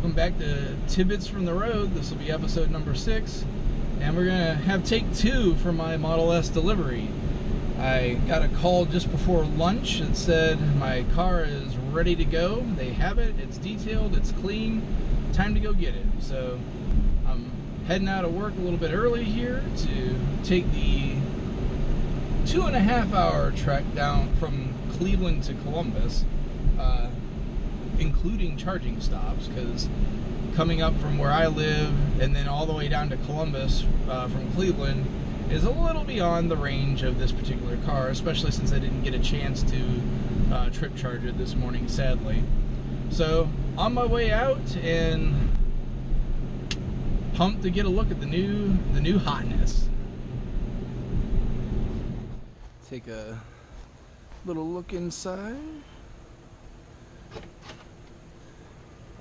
Welcome back to Tidbits from the Road. This will be episode number 6, and we're gonna have take 2 for my Model S delivery. I got a call just before lunch that said my car is ready to go. They have it, it's detailed, it's clean, time to go get it. So I'm heading out of work a little bit early here to take the 2.5 hour trek down from Cleveland to Columbus, including charging stops, because coming up from where I live and then all the way down to Columbus from Cleveland is a little beyond the range of this particular car, especially since I didn't get a chance to trip charge it this morning, sadly. So on my way out, and pumped to get a look at the new hotness. Take a little look inside.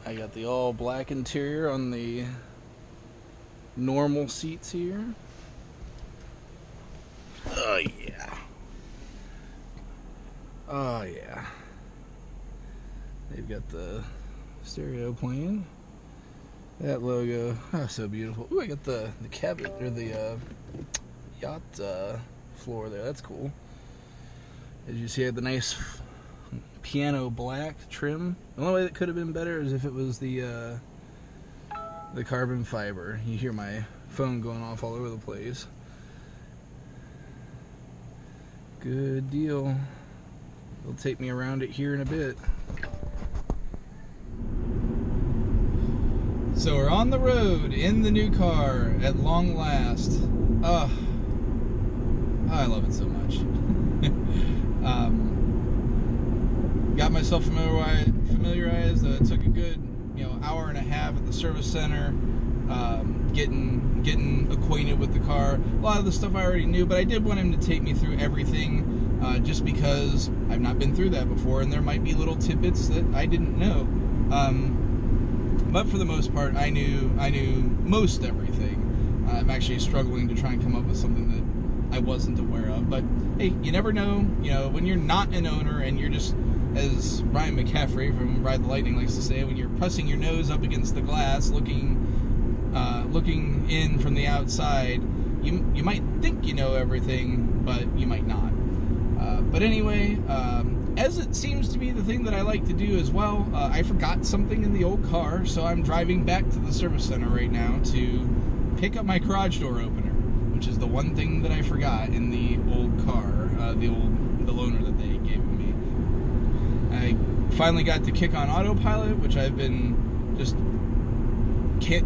I got the all black interior on the normal seats here. Oh yeah. Oh yeah. They've got the stereo playing. That logo, oh, so beautiful. Ooh, I got the cabin, or the yacht floor there. That's cool. As you see, I had the nice piano black trim. The only way that could have been better is if it was the carbon fiber. You hear my phone going off all over the place. Good deal. They'll take me around it here in a bit. So we're on the road in the new car at long last. Oh, I love it so much. Got myself familiarized. It took a good, hour and a half at the service center, getting acquainted with the car. A lot of the stuff I already knew, but I did want him to take me through everything, just because I've not been through that before, and there might be little tidbits that I didn't know. But for the most part, I knew most everything. I'm actually struggling to try and come up with something that I wasn't aware of. But hey, you never know. When you're not an owner and you're just, as Ryan McCaffrey from Ride the Lightning likes to say, when you're pressing your nose up against the glass, looking in from the outside, you might think you know everything, but you might not. But anyway, as it seems to be the thing that I like to do as well, I forgot something in the old car, so I'm driving back to the service center right now to pick up my garage door opener, which is the one thing that I forgot in the old car, the loaner that they gave me. I finally got to kick on autopilot, which I've been just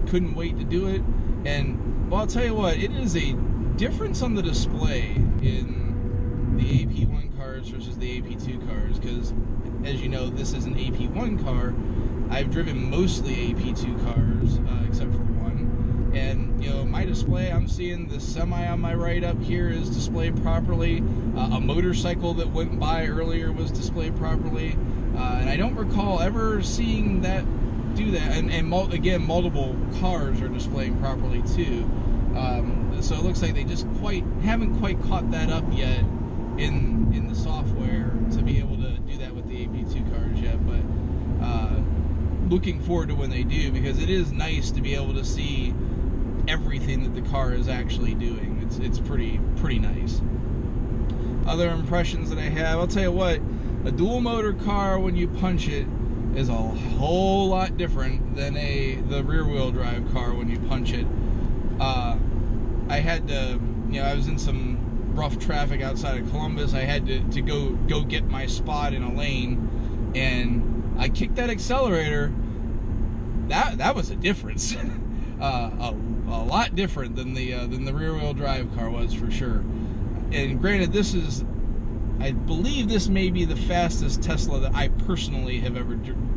couldn't wait to do it. And well, I'll tell you what, it is a difference on the display in the AP1 cars versus the AP2 cars, because as you know, this is an AP1 car. I've driven mostly AP2 cars, except for one. And my display, I'm seeing the semi on my right up here is displayed properly. A motorcycle that went by earlier was displayed properly, and I don't recall ever seeing that do that. And again, multiple cars are displaying properly too. So it looks like they just haven't quite caught that up yet in the software to be able to do that with the AP2 cars yet. But looking forward to when they do, because it is nice to be able to see everything that the car is actually doing. It's pretty nice. Other impressions that I have, I'll tell you what, a dual motor car, when you punch it, is a whole lot different than the rear wheel drive car when you punch it. I had to, I was in some rough traffic outside of Columbus. I had to go get my spot in a lane, and I kicked that accelerator. That was a difference. A lot different than the rear wheel drive car was, for sure. And granted, I believe this may be the fastest Tesla that I personally have ever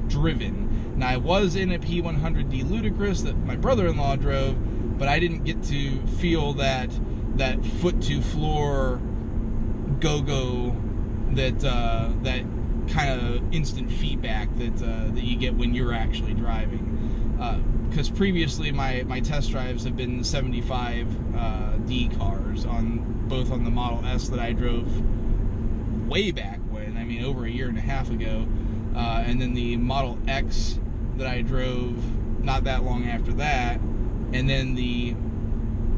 driven. Now, I was in a P100D Ludicrous that my brother-in-law drove, but I didn't get to feel that foot to floor go that kind of instant feedback that you get when you're actually driving. Because previously my test drives have been 75D cars, both on the Model S that I drove way back when, I mean over a year and a half ago, and then the Model X that I drove not that long after that. And then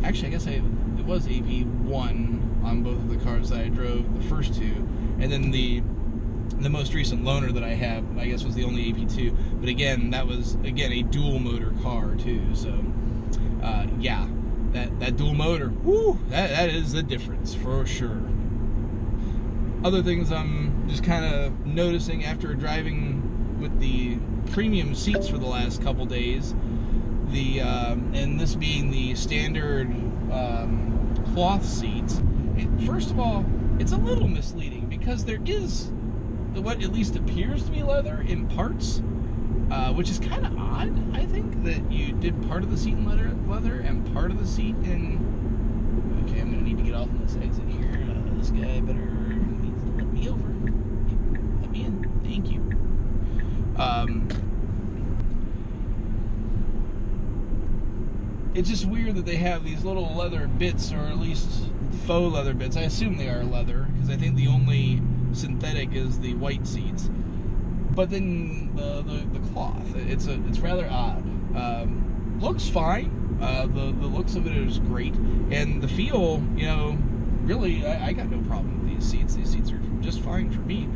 actually, I guess it was AP1 on both of the cars that I drove, the first two. And then the most recent loaner that I have, I guess, was the only AP2. But again, that was, again, a dual motor car too. So, yeah, that dual motor, whoo, that is the difference for sure. Other things I'm just kind of noticing after driving with the premium seats for the last couple days, and this being the standard cloth seats, first of all, it's a little misleading because there is what at least appears to be leather in parts, which is kind of odd. I think that you did part of the seat in leather and part of the seat in. Okay, I'm gonna need to get off on this exit here. This guy better needs to let me over. Let me in. Thank you. It's just weird that they have these little leather bits, or at least faux leather bits. I assume they are leather, because I think the only synthetic is the white seats. But then the cloth, it's rather odd. Looks fine. The looks of it is great, and the feel, you know, really, I got no problem with these seats. These seats are just fine for me.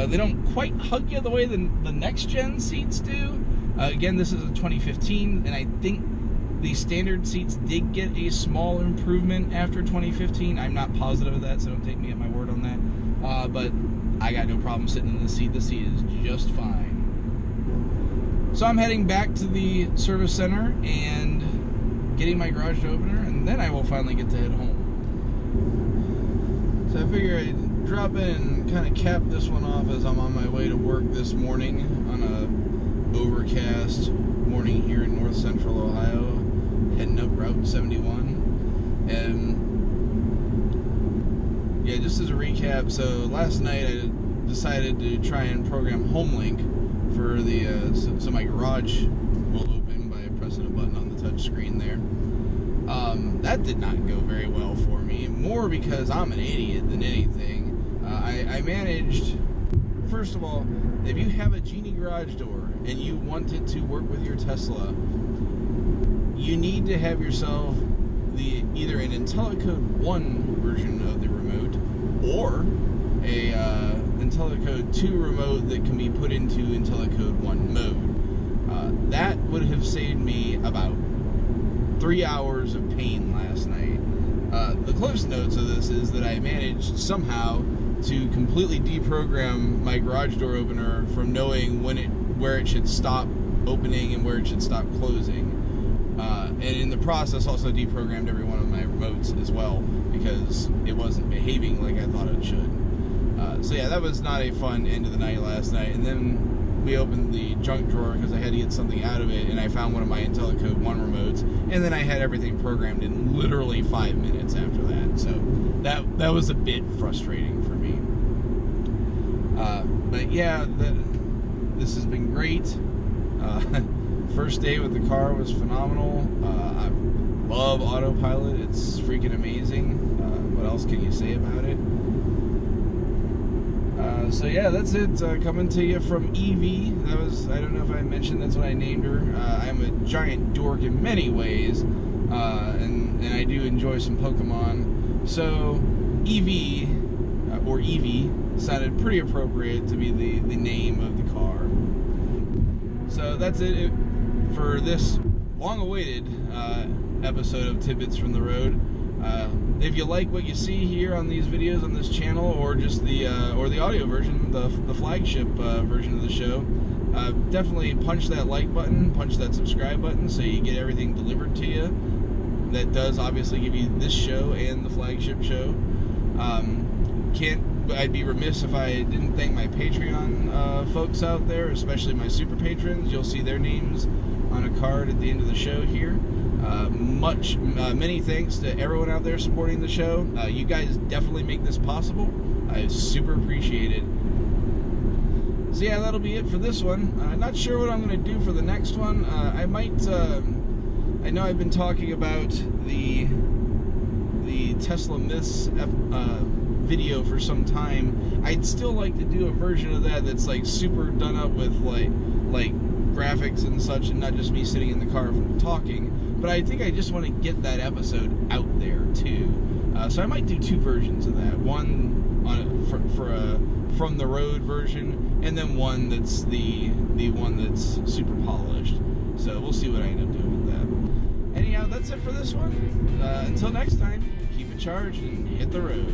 They don't quite hug you the way the next gen seats do. Again, this is a 2015, and I think the standard seats did get a small improvement after 2015. I'm not positive of that, so don't take me at my word on that. But I got no problem sitting in the seat. The seat is just fine. So I'm heading back to the service center and getting my garage door opener, and then I will finally get to head home. So I figure I'd drop in and kind of cap this one off as I'm on my way to work this morning on a overcast morning here in north central Ohio, heading up Route 71. And yeah, just as a recap, so last night I decided to try and program HomeLink for the so my garage will open by pressing a button on the touch screen there. That did not go very well for me, more because I'm an idiot than anything. I managed, first of all, if you have a Genie garage door and you want it to work with your Tesla, you need to have yourself either an IntelliCode 1 version of the remote or a IntelliCode 2 remote that can be put into IntelliCode 1 mode. That would have saved me about 3 hours of pain last night. The close notes of this is that I managed somehow to completely deprogram my garage door opener from knowing where it should stop opening and where it should stop closing. And in the process also deprogrammed every one of my remotes as well, because it wasn't behaving like I thought it should. So yeah, that was not a fun end of the night last night. And then we opened the junk drawer because I had to get something out of it, and I found one of my IntelliCode 1 remotes, and then I had everything programmed in literally 5 minutes after that. So that was a bit frustrating for me. But yeah, this has been great. First day with the car was phenomenal. I love autopilot. It's freaking amazing. What else can you say about it? So yeah, that's it. Coming to you from Evie. That was, I don't know if I mentioned, that's what I named her. I'm a giant dork in many ways, and I do enjoy some Pokemon. So Evie, or Evie, sounded pretty appropriate to be the name of the car. So that's it for this long-awaited episode of Tidbits from the Road. If you like what you see here on these videos on this channel, or just the audio version, the flagship version of the show, definitely punch that like button, punch that subscribe button, so you get everything delivered to you. That does obviously give you this show and the flagship show. I'd be remiss if I didn't thank my Patreon folks out there, especially my super patrons. You'll see their names on a card at the end of the show here. Many thanks to everyone out there supporting the show. You guys definitely make this possible. I super appreciate it. So yeah, that'll be it for this one. Not sure what I'm going to do for the next one. I might, I know I've been talking about the Tesla Myths video for some time. I'd still like to do a version of that that's like super done up with like graphics and such, and not just me sitting in the car talking. But I think I just want to get that episode out there too. So I might do 2 versions of that. One for a from the road version, and then one that's the one that's super polished. So we'll see what I end up doing with that. Anyhow, that's it for this one. Until next time, keep it charged and hit the road.